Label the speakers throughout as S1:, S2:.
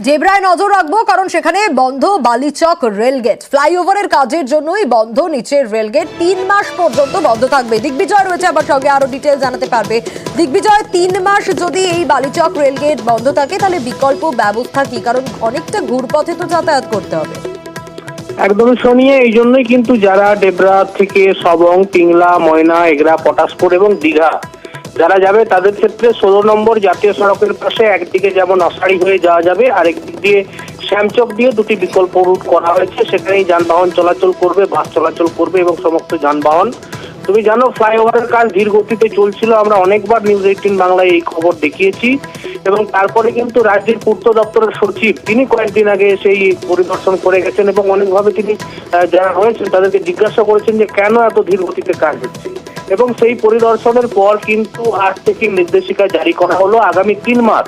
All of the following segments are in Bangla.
S1: জেব্রায় নজর রাখবো, কারণ সেখানে বন্ধ বালিচক রেলগেট। ফ্লাইওভারের কাজের জন্যই বন্ধ নিচের রেলগেট। 3 মাস পর্যন্ত বন্ধ থাকবে। দিগ্বিজয় রয়েছে আমার সঙ্গে, আরো ডিটেল জানাতে পারবে। দিগ্বিজয়, 3 মাস যদি এই বালিচক রেলগেট বন্ধ থাকে তাহলে বিকল্প ব্যবস্থা কি? কারণ অনেকটা ঘুরপথে তো যাতায়াত করতে হবে।
S2: একদমই শোনিয়ে, এই জন্যই কিন্তু যারা ডেবরা থেকে সবং, পিংলা, ময়না, এগরা, পটাশপুর এবং দীঘা যারা যাবে তাদের ক্ষেত্রে 16 নম্বর জাতীয় সড়কের পাশে একদিকে যেমন আষাঢ়ি হয়ে যাওয়া যাবে, আরেক দিক দিয়ে শ্যামচক দিয়ে দুটি বিকল্প রুট করা হয়েছে। সেখানেই যানবাহন চলাচল করবে, বাস চলাচল করবে এবং সমস্ত যানবাহন। তুমি জানো, ফ্লাইওভারের কাজ ধীর গতিতে চলছিল। আমরা অনেকবার নিউজ 18 বাংলায় এই খবর দেখিয়েছি এবং তারপরে কিন্তু রাজ্যের পূর্ত দপ্তরের সচিব তিনি কয়েকদিন আগে সেই পরিদর্শন করে গেছেন এবং অনেকভাবে তিনি যারা রয়েছেন তাদেরকে জিজ্ঞাসা করেছেন যে কেন এত ধীর গতিতে কাজ হচ্ছে। এবং সেই পরিদর্শনের পর কিন্তু আজ থেকে নির্দেশিকা জারি করা হলো। আগামী 3 মাস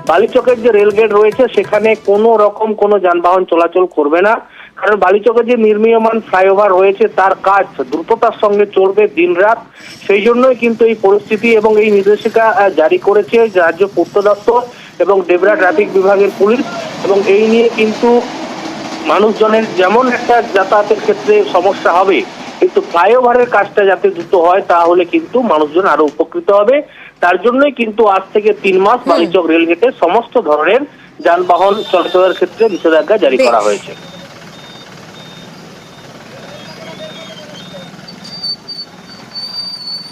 S2: বালিচকের যে রেলগেট রয়েছে সেখানে কোনো রকম কোনো যানবাহন চলাচল করবে না। কারণ বালিচকে যে নির্মীয়মান ফ্লাইওভার রয়েছে তার কাজ দ্রুততার সঙ্গে চলবে দিনরাত। সেই জন্যই কিন্তু এই পরিস্থিতি এবং এই নির্দেশিকা জারি করেছে রাজ্য পূর্ত দপ্তর এবং ডেবরা ট্রাফিক বিভাগের পুলিশ। এবং এই নিয়ে কিন্তু মানুষজনের যেমন একটা যাতায়াতের ক্ষেত্রে সমস্যা হবে, কিন্তু ফ্লাইওভারের কাজটা যাতে দ্রুত হয় তাহলে কিন্তু মানুষজন আরো উপকৃত হবে। তার জন্যই কিন্তু আজ থেকে 3 মাস বালিচক রেলগেটে সমস্ত ধরনের যানবাহন চলাচলের ক্ষেত্রে নিষেধাজ্ঞা জারি করা হয়েছে।